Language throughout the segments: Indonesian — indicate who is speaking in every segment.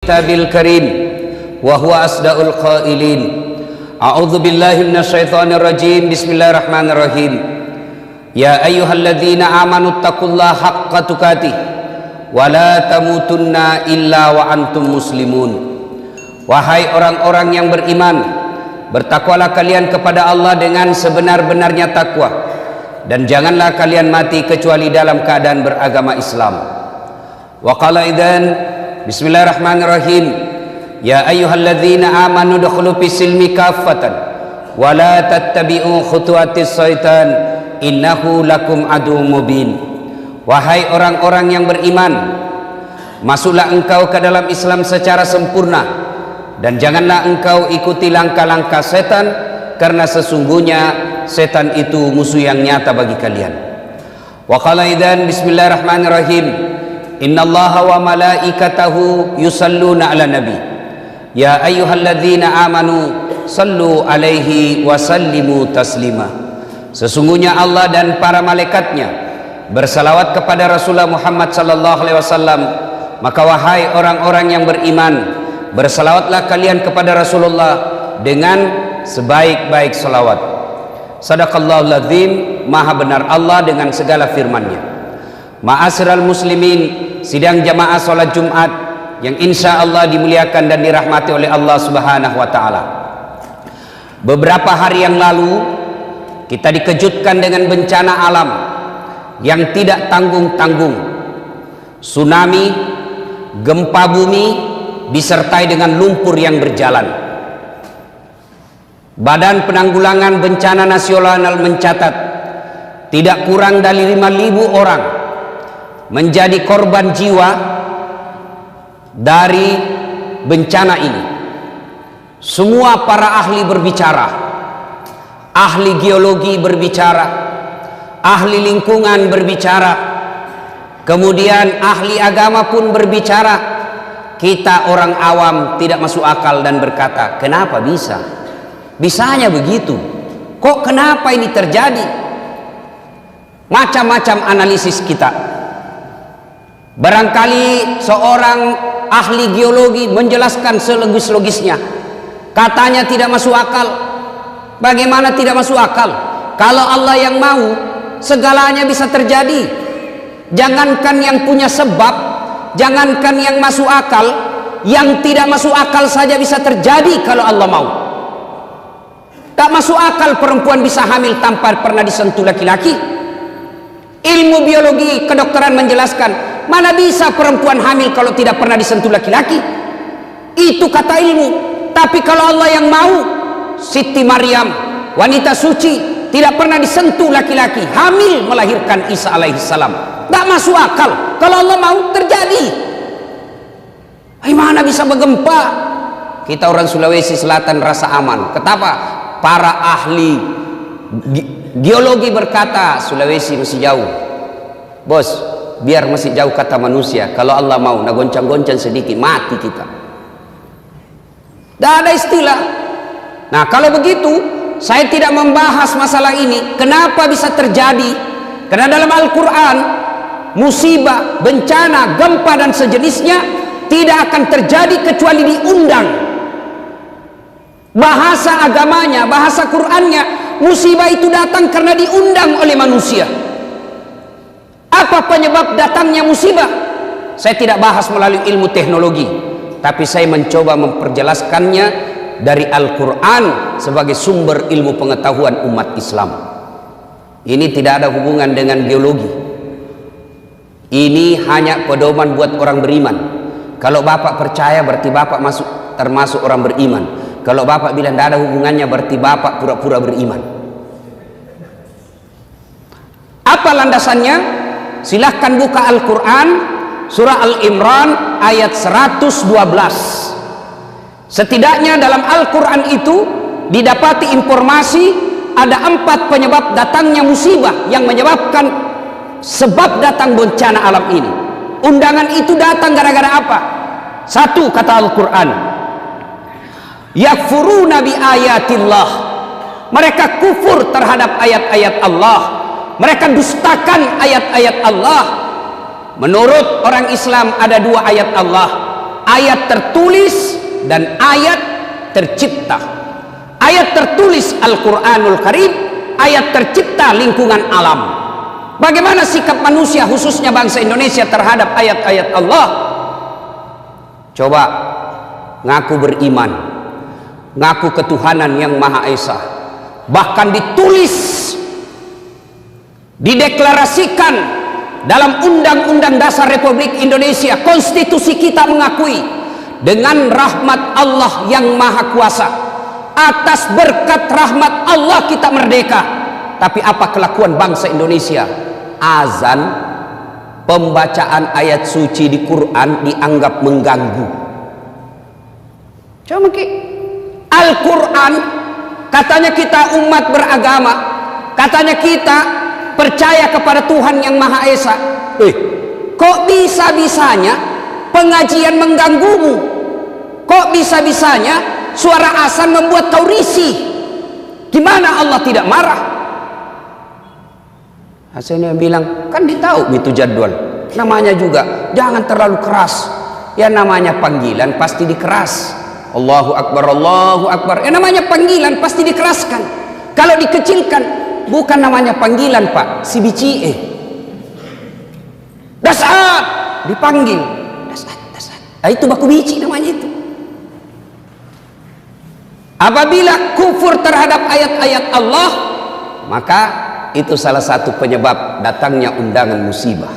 Speaker 1: kitabil karim wa huwa asdaqul qailin. A'udzu billahi minasyaitonir rajim. Bismillahirrahmanirrahim. Ya ayyuhalladzina amanu taqullaha haqqa tuqatih wa la tamutunna illa wa antum muslimun. Wahai orang-orang yang beriman, bertakwalah kalian kepada Allah dengan sebenar-benarnya takwa, dan janganlah kalian mati kecuali dalam keadaan beragama Islam. Wa qala idzan bismillahirrahmanirrahim. Ya ayyuhalladzina amanu dukhulu fis silmi kaffatan wa la tattabi'u khutuwatis syaitan innahu lakum aduwwum mubin. Wahai orang-orang yang beriman, masuklah engkau ke dalam Islam secara sempurna, dan janganlah engkau ikuti langkah-langkah setan, karena sesungguhnya setan itu musuh yang nyata bagi kalian. Wa qala idzan bismillahirrahmanirrahim. Innallaha wa malaikatahu yusalluna 'alan nabi. Ya ayyuhalladzina amanu sallu alaihi wa sallimu taslima. Sesungguhnya Allah dan para malaikatnya bersalawat kepada Rasulullah Muhammad sallallahu alaihi wasallam. Maka wahai orang-orang yang beriman, bersalawatlah kalian kepada Rasulullah dengan sebaik-baik salawat. Sadaqallahul azim. Maha benar Allah dengan segala firman-Nya. Ma'asyiral muslimin, sidang jamaah salat Jumat yang insya Allah dimuliakan dan dirahmati oleh Allah Subhanahu wa ta'ala. Beberapa hari yang lalu kita dikejutkan dengan bencana alam yang tidak tanggung-tanggung. Tsunami, gempa bumi, disertai dengan lumpur yang berjalan. Badan Penanggulangan Bencana Nasional mencatat tidak kurang dari 5.000 orang menjadi korban jiwa dari bencana ini. Semua para ahli berbicara, ahli geologi berbicara, ahli lingkungan berbicara, kemudian ahli agama pun berbicara. Kita orang awam tidak masuk akal dan berkata, kenapa bisa? Bisanya begitu. Kok kenapa ini terjadi? Macam-macam analisis kita. Barangkali seorang ahli geologi menjelaskan selogis-logisnya. Katanya tidak masuk akal. Bagaimana tidak masuk akal? Kalau Allah yang mau, segalanya bisa terjadi. Jangankan yang punya sebab, jangankan yang masuk akal, yang tidak masuk akal saja bisa terjadi kalau Allah mau. Tak masuk akal perempuan bisa hamil tanpa pernah disentuh laki-laki. Ilmu biologi kedokteran menjelaskan, mana bisa perempuan hamil kalau tidak pernah disentuh laki-laki? Itu kata ilmu. Tapi kalau Allah yang mau, Siti Maryam, wanita suci, tidak pernah disentuh laki-laki, hamil melahirkan Isa alaihissalam. Tak masuk akal. Kalau Allah mau, terjadi. Mana bisa bergempa? Kita orang Sulawesi Selatan rasa aman. Kenapa? Para ahli geologi berkata Sulawesi masih jauh. Bos, biar masih jauh kata manusia. Kalau Allah mau, nah goncang-goncang sedikit mati kita. Tidak ada istilah. Nah kalau begitu, saya tidak membahas masalah ini. Kenapa bisa terjadi? Karena dalam Al-Quran, musibah, bencana, gempa dan sejenisnya tidak akan terjadi kecuali diundang. Bahasa agamanya, bahasa Qur'annya, musibah itu datang karena diundang oleh manusia. Apa penyebab datangnya musibah? Saya tidak bahas melalui ilmu teknologi, tapi saya mencoba memperjelaskannya dari Al-Quran sebagai sumber ilmu pengetahuan umat Islam. Ini tidak ada hubungan dengan geologi. Ini hanya pedoman buat orang beriman. Kalau Bapak percaya berarti Bapak termasuk orang beriman. Kalau Bapak bilang tidak ada hubungannya berarti Bapak pura-pura beriman. Apa landasannya? Silahkan buka Al-Quran, surah Al-Imran ayat 112. Setidaknya dalam Al-Quran itu didapati informasi ada 4 penyebab datangnya musibah yang menyebabkan sebab datang bencana alam ini. Undangan itu datang gara-gara apa? 1, kata Al-Quran, yakfuruna bi ayatillah. Mereka kufur terhadap ayat-ayat Allah. Mereka dustakan ayat-ayat Allah. Menurut orang Islam ada 2 ayat Allah. ayat tertulis dan ayat tercipta. Ayat tertulis Al-Quranul Karim, ayat tercipta lingkungan alam. Bagaimana sikap manusia khususnya bangsa Indonesia terhadap ayat-ayat Allah? Coba ngaku beriman, ngaku ketuhanan yang Maha Esa, bahkan ditulis, dideklarasikan dalam Undang-Undang Dasar Republik Indonesia. Konstitusi kita mengakui, dengan rahmat Allah yang Maha Kuasa, atas berkat rahmat Allah kita merdeka. Tapi apa kelakuan bangsa Indonesia? Azan, pembacaan ayat suci di Quran dianggap mengganggu. Coba Al-Quran, katanya kita umat beragama, katanya kita percaya kepada Tuhan yang Maha Esa. Kok bisa-bisanya pengajian mengganggumu? Kok bisa-bisanya suara azan membuat kau risih? Gimana Allah tidak marah? Hasilnya bilang, kan ditahu itu jadwal. Namanya juga jangan terlalu keras. Ya namanya panggilan pasti dikeras. Allahu Akbar, Allahu Akbar. Ya namanya panggilan pasti dikeraskan. Kalau dikecilkan, bukan namanya panggilan Pak, si bicie. Dasar dipanggil. Dasar. Nah, itu baku bici namanya itu. Apabila kufur terhadap ayat-ayat Allah, maka itu salah satu penyebab datangnya undangan musibah.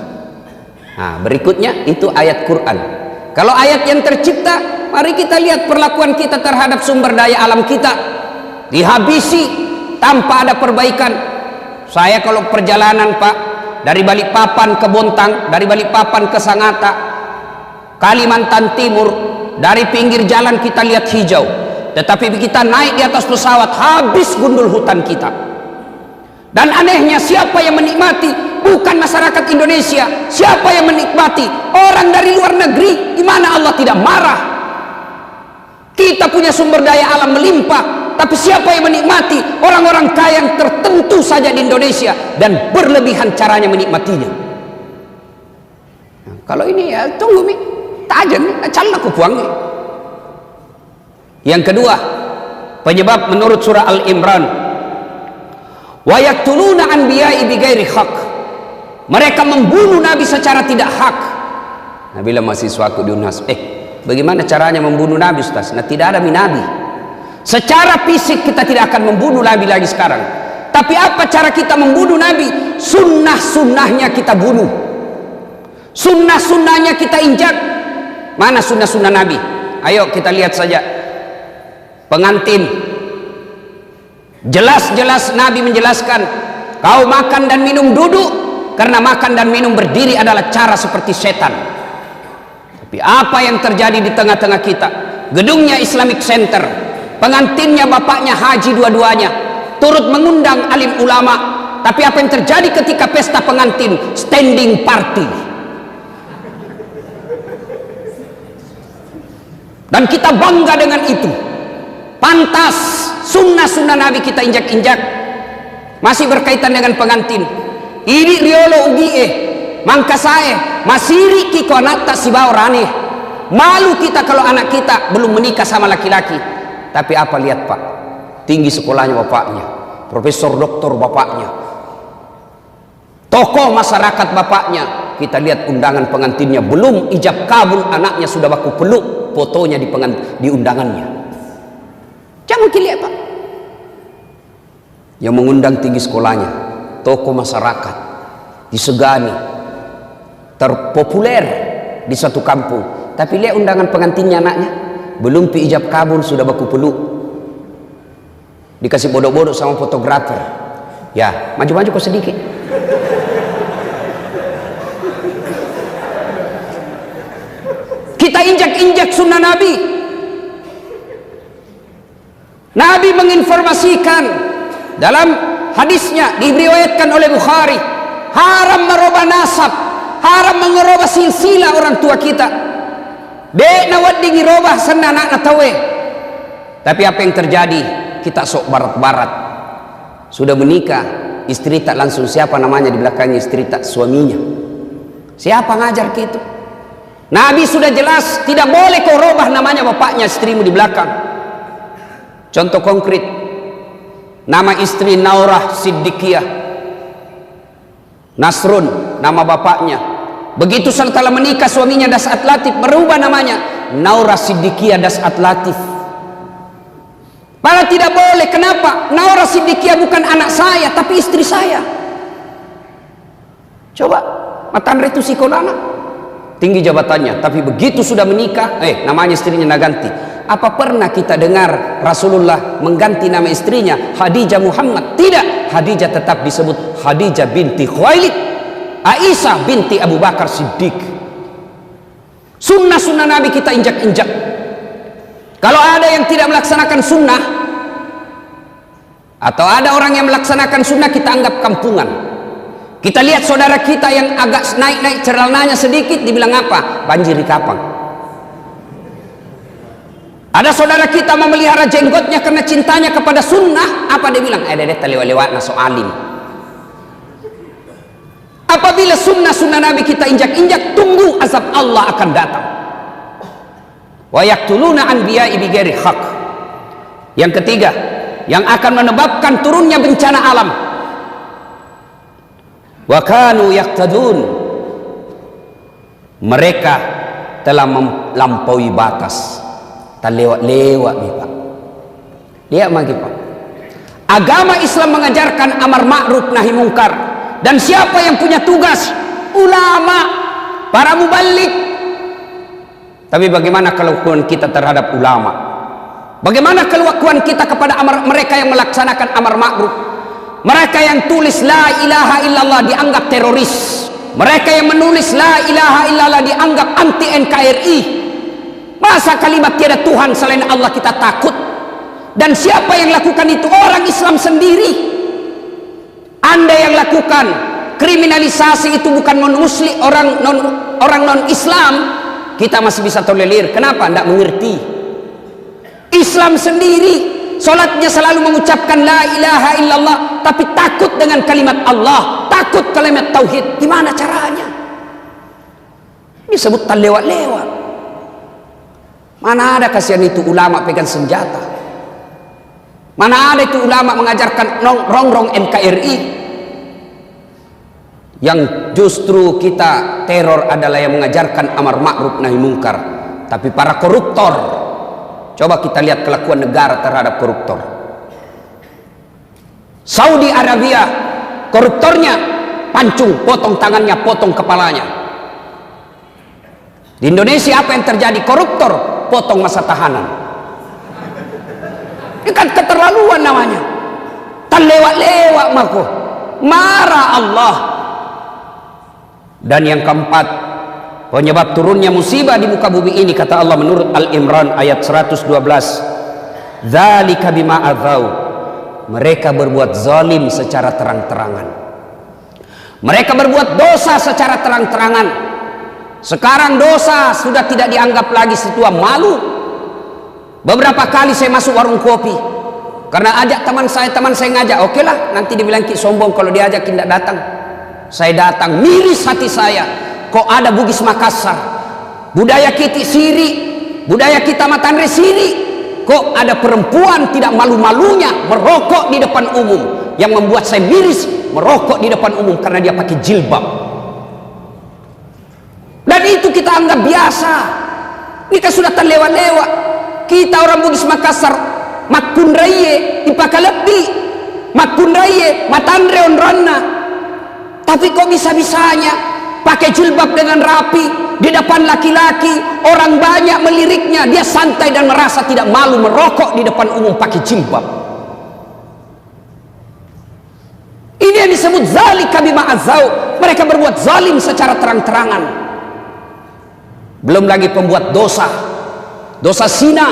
Speaker 1: Nah, berikutnya itu ayat Quran. Kalau ayat yang tercipta, mari kita lihat perlakuan kita terhadap sumber daya alam kita. Dihabisi tanpa ada perbaikan. Saya kalau perjalanan Pak, dari Balikpapan ke Bontang, dari Balikpapan ke Sangatta, Kalimantan Timur, dari pinggir jalan kita lihat hijau. Tetapi kita naik di atas pesawat, habis gundul hutan kita. Dan anehnya, siapa yang menikmati? Bukan masyarakat Indonesia. Siapa yang menikmati? Orang dari luar negeri. Di mana Allah tidak marah? Kita punya sumber daya alam melimpah, tapi siapa yang menikmati? Orang-orang kaya yang tertentu saja di Indonesia, dan berlebihan caranya menikmatinya. Nah, kalau ini ya tunggu mi, tajam nih, calon aku buang nih. Yang kedua, penyebab menurut surah Al-Imran, wa yaqtuluna anbiya'i bighairi haq. Mereka membunuh nabi secara tidak hak. Nah, bila mahasiswaku di UNHAS, bagaimana caranya membunuh nabi Ustaz? Nah, tidak ada nabi. Secara fisik kita tidak akan membunuh nabi lagi sekarang. Tapi apa cara kita membunuh nabi? Sunnah-sunnahnya kita bunuh. Sunnah-sunnahnya kita injak. Mana sunnah-sunnah nabi? Ayo kita lihat saja. Pengantin, jelas-jelas Nabi menjelaskan, kau makan dan minum duduk, karena makan dan minum berdiri adalah cara seperti setan. Tapi apa yang terjadi di tengah-tengah kita? Gedungnya Islamic Center, pengantinnya bapaknya haji dua-duanya, turut mengundang alim ulama. Tapi apa yang terjadi ketika pesta pengantin? Standing party. Dan kita bangga dengan itu. Pantas sunnah-sunnah Nabi kita injak-injak. Masih berkaitan dengan pengantin. Ini riolo ugie, mangkasae, masiri kiko anak tak sibau rane. Malu kita kalau anak kita belum menikah sama laki-laki. Tapi apa, lihat Pak, tinggi sekolahnya bapaknya, profesor doktor bapaknya, tokoh masyarakat bapaknya. Kita lihat undangan pengantinnya, belum ijab kabul anaknya sudah baku peluk fotonya di undangannya. Jangan lihat Pak, yang mengundang tinggi sekolahnya, tokoh masyarakat, disegani, terpopuler di satu kampung. Tapi lihat undangan pengantinnya anaknya, belum pi ijab kabul sudah baku peluk, dikasih bodoh-bodoh sama fotografer. Ya maju-maju kok sedikit. Kita injak-injak sunnah Nabi. Nabi menginformasikan dalam hadisnya, diriwayatkan oleh Bukhari, haram merubah nasab, haram mengerubah silsilah orang tua kita. Dek nawat digirobah sana anak natawe. Tapi apa yang terjadi? Kita sok barat-barat. Sudah menikah, istri tak langsung siapa namanya di belakangnya, istri tak suaminya. Siapa ngajar gitu? Nabi sudah jelas tidak boleh kau robah namanya bapaknya istrimu di belakang. Contoh konkret, nama istri Naurah Siddiqiyah, Nasrun nama bapaknya. Begitu setelah menikah suaminya Das'at Latif, berubah namanya Naurah Siddiqiyah Das'at Latif. Padahal tidak boleh. Kenapa? Naurah Siddiqiyah bukan anak saya, tapi istri saya. Coba, Matandre itu Sikolana, tinggi jabatannya, tapi begitu sudah menikah, namanya istrinya naganti. Apa pernah kita dengar Rasulullah mengganti nama istrinya Khadijah Muhammad? Tidak, Khadijah tetap disebut Khadijah binti Khuwailid, Aisyah binti Abu Bakar Siddiq. Sunnah-sunnah Nabi kita injak-injak. Kalau ada yang tidak melaksanakan sunnah, atau ada orang yang melaksanakan sunnah, kita anggap kampungan. Kita lihat saudara kita yang agak naik-naik celananya sedikit, dibilang apa? Banjir di Kapang. Ada saudara kita memelihara jenggotnya karena cintanya kepada sunnah, apa dia bilang? Dede lewat-lewat naso alim. Apabila sunnah-sunnah Nabi kita injak-injak, tunggu azab Allah akan datang. Wa yaqtuluna anbiya'i bighairi haq. Yang ketiga, yang akan menyebabkan turunnya bencana alam. Wa kanu yaqtadun. Mereka telah melampaui batas. Terlewat-lewat nih Pak. Lihat lagi Pak. Agama Islam mengajarkan amar ma'ruf nahi mungkar. Dan siapa yang punya tugas? Ulama, para muballigh. Tapi bagaimana kelakuan kita terhadap ulama? Bagaimana kelakuan kita kepada mereka yang melaksanakan amar ma'ruf? Mereka yang tulis la ilaha illallah dianggap teroris. Mereka yang menulis la ilaha illallah dianggap anti NKRI. Masa kalimat tiada Tuhan selain Allah kita takut? Dan siapa yang lakukan itu? Orang Islam sendiri. Anda yang lakukan kriminalisasi itu bukan non-muslim, orang non-Islam, kita masih bisa tolerir. Kenapa? Tidak mengerti. Islam sendiri solatnya selalu mengucapkan la ilaha illallah, tapi takut dengan kalimat Allah, takut kalimat tauhid. Gimana caranya? Disebut terlewat-lewat. Mana ada kasihan itu ulama pegang senjata? Mana ada itu ulama mengajarkan rongrong NKRI? Yang justru kita teror adalah yang mengajarkan amar ma'ruf nahi mungkar. Tapi para koruptor, coba kita lihat kelakuan negara terhadap koruptor. Saudi Arabia, koruptornya pancung, potong tangannya, potong kepalanya. Di Indonesia apa yang terjadi? Koruptor potong masa tahanan. Ini kan keterlaluan namanya. Terlewat-lewat mako. Marah Allah. Dan yang keempat, penyebab turunnya musibah di muka bumi ini, kata Allah menurut Al-Imran ayat 112, dzalika bima adzau, mereka berbuat zalim secara terang-terangan. Mereka berbuat dosa secara terang-terangan. Sekarang dosa sudah tidak dianggap lagi sesuatu malu. Beberapa kali saya masuk warung kopi karena ajak teman saya ngajak, oke lah, nanti dibilang ki sombong kalau diajak tidak datang. Saya datang, miris hati saya. Kok ada Bugis Makassar, budaya kita siri, budaya kita Matandre siri, kok ada perempuan tidak malu-malunya merokok di depan umum. Yang membuat saya miris, merokok di depan umum karena dia pakai jilbab. Dan itu kita anggap biasa. Kita sudah terlewat-lewat. Kita orang Bugis Makassar, Makunraye Ipakalepi, Makunraye Matandre onronna. Tapi kok bisa-bisanya pakai jilbab dengan rapi di depan laki-laki, orang banyak meliriknya, dia santai dan merasa tidak malu merokok di depan umum pakai jilbab. Ini yang disebut zalika bima adzau. Mereka berbuat zalim secara terang-terangan. Belum lagi pembuat dosa zina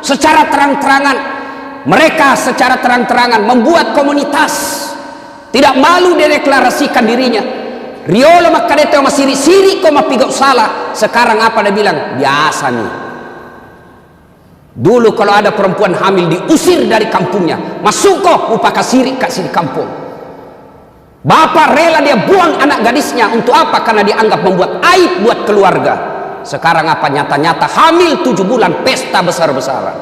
Speaker 1: secara terang-terangan. Mereka secara terang-terangan membuat komunitas, tidak malu dideklarasikan dirinya. Riolo makadete sama siri-siri kok mapigok salah. Sekarang apa dia bilang? Biasa nih. Dulu kalau ada perempuan hamil diusir dari kampungnya, masuk kok upaka siri kasih di kampung. Bapak rela dia buang anak gadisnya untuk apa? Karena dianggap membuat aib buat keluarga. Sekarang apa? Nyata-nyata hamil 7 bulan, pesta besar-besaran.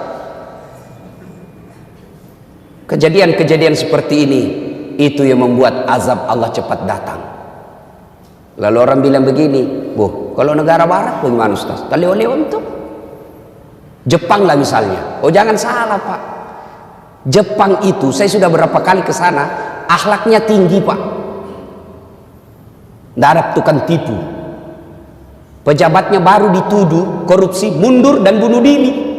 Speaker 1: Kejadian-kejadian seperti ini, itu yang membuat azab Allah cepat datang. Lalu orang bilang begini, kalau negara barat bagaimana Ustaz? Oleh-oleh untuk Jepang lah misalnya. Oh jangan salah Pak, Jepang itu saya sudah berapa kali ke sana, akhlaknya tinggi Pak. Tidak ada tukang tipu. Pejabatnya baru dituduh korupsi, mundur dan bunuh diri.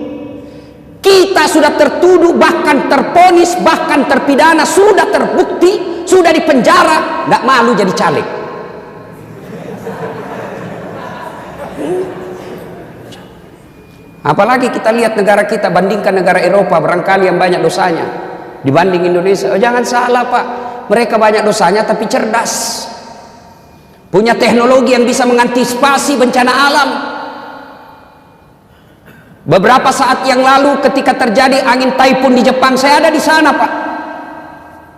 Speaker 1: Kita sudah tertuduh, bahkan terponis, bahkan terpidana, sudah terbukti, sudah dipenjara, tidak malu jadi caleg. Apalagi kita lihat negara kita, bandingkan negara Eropa, barangkali yang banyak dosanya dibanding Indonesia. Oh, jangan salah Pak, mereka banyak dosanya tapi cerdas, punya teknologi yang bisa mengantisipasi bencana alam. Beberapa saat yang lalu ketika terjadi angin taifun di Jepang, saya ada di sana Pak.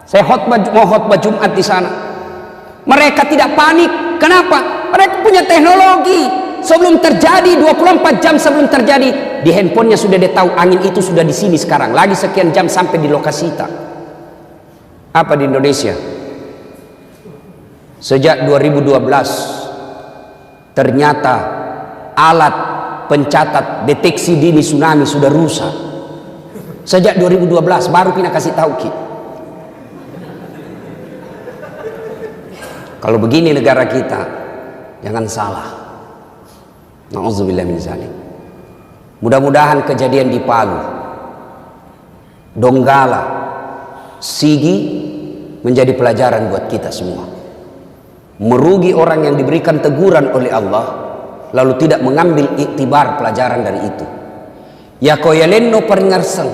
Speaker 1: Saya mau khotbah Jumat di sana. Mereka tidak panik. Kenapa? Mereka punya teknologi. Sebelum terjadi, 24 jam sebelum terjadi, di handphonenya sudah dia tahu angin itu sudah di sini sekarang. Lagi sekian jam sampai di lokasi kita. Apa di Indonesia? Sejak 2012 ternyata alat pencatat deteksi dini tsunami sudah rusak. Sejak 2012 baru kita kasih tahu Ki. Kalau begini negara kita, jangan salah. Na'udzubillah min zalik. Mudah-mudahan kejadian di Palu, Donggala, Sigi menjadi pelajaran buat kita semua. Merugi orang yang diberikan teguran oleh Allah lalu tidak mengambil iktibar pelajaran dari itu. Ya kau yalenno paringerseng,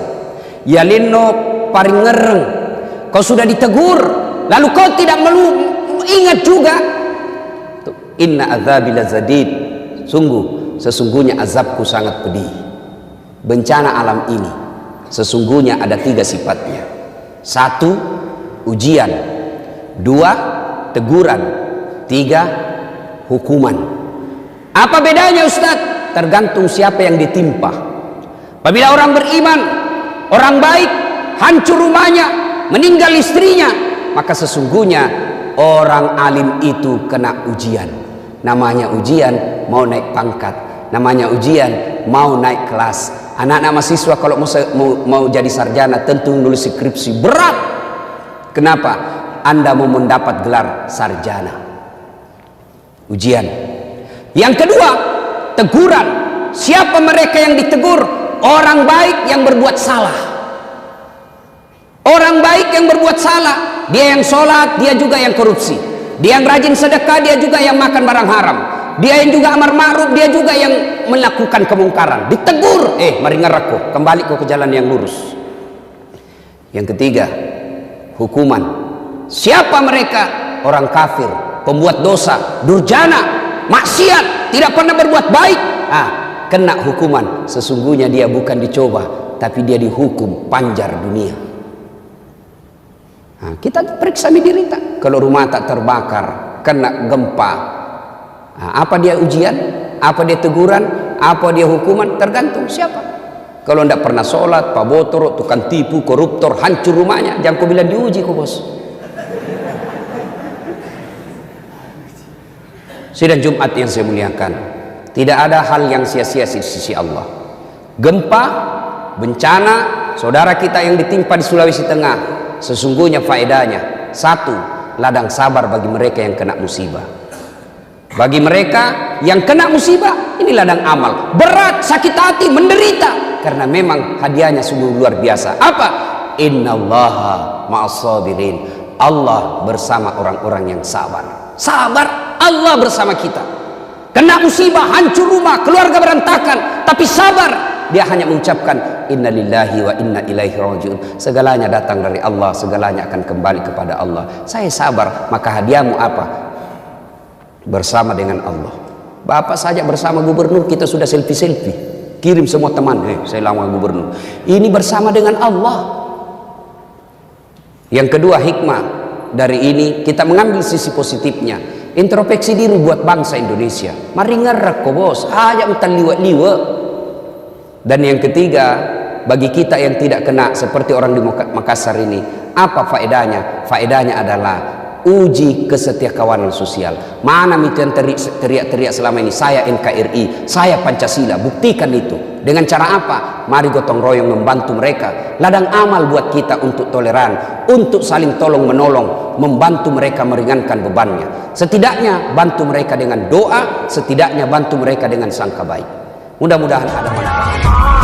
Speaker 1: yalenno paringereng. Kau sudah ditegur lalu kau tidak ingat juga. Inna azabi lazadid. Sesungguhnya azabku sangat pedih. Bencana alam ini sesungguhnya ada 3 sifatnya. 1, ujian. 2, teguran. 3, hukuman. Apa bedanya Ustadz? Tergantung siapa yang ditimpa. Apabila orang beriman, orang baik, hancur rumahnya, meninggal istrinya, maka sesungguhnya orang alim itu kena ujian. Namanya ujian mau naik pangkat, namanya ujian mau naik kelas. Anak-anak mahasiswa kalau mau jadi sarjana tentu menulis skripsi berat. Kenapa? Anda mau mendapat gelar sarjana. Ujian. Yang kedua, teguran. Siapa mereka yang ditegur? Orang baik yang berbuat salah. Orang baik yang berbuat salah, dia yang sholat, dia juga yang korupsi. Dia yang rajin sedekah, dia juga yang makan barang haram. Dia yang juga amar ma'ruf, dia juga yang melakukan kemungkaran. Ditegur, mari ngeraku, kembali ke jalan yang lurus. Yang ketiga, hukuman. Siapa mereka? Orang kafir, pembuat dosa, durjana, maksiat, tidak pernah berbuat baik. Kena hukuman. Sesungguhnya dia bukan dicoba, tapi dia dihukum panjar dunia. Kita periksa diri tak. Kalau rumah tak terbakar, kena gempa, apa dia ujian? Apa dia teguran? Apa dia hukuman? Tergantung siapa. Kalau tidak pernah sholat, pabotor, tukang tipu, koruptor, hancur rumahnya, jangan kau bilang diuji kau bos. Sidang Jumat yang saya muliakan, tidak ada hal yang sia-sia di sisi Allah. Gempa, bencana, saudara kita yang ditimpa di Sulawesi Tengah, sesungguhnya faedahnya 1, ladang sabar bagi mereka yang kena musibah. Bagi mereka yang kena musibah, ini ladang amal. Berat, sakit hati, menderita, karena memang hadiahnya sungguh luar biasa. Apa? Innallaha ma'as-sabirin. Allah bersama orang-orang yang sabar. Sabar, Allah bersama kita. Kena musibah, hancur rumah, keluarga berantakan, tapi sabar. Dia hanya mengucapkan innalillahi wa inna ilaihi rajiun. Segalanya datang dari Allah, segalanya akan kembali kepada Allah. Saya sabar, maka hadiahmu apa? Bersama dengan Allah. Bapak saja bersama gubernur kita sudah selfie-selfie, kirim semua teman, saya lama gubernur. Ini bersama dengan Allah. Yang kedua, hikmah dari ini kita mengambil sisi positifnya. Introspeksi diri buat bangsa Indonesia. Mari ngerak kok bos, aja entar liwat-liwat. Dan yang ketiga, bagi kita yang tidak kena seperti orang di Makassar ini, apa faedahnya? Faedahnya adalah uji kesetiakawanan sosial. Mana itu yang teriak-teriak selama ini, saya NKRI, saya Pancasila. Buktikan itu. Dengan cara apa? Mari gotong royong membantu mereka. Ladang amal buat kita untuk toleran, untuk saling tolong menolong, membantu mereka meringankan bebannya. Setidaknya bantu mereka dengan doa, setidaknya bantu mereka dengan sangka baik. Mudah-mudahan ada manfaat.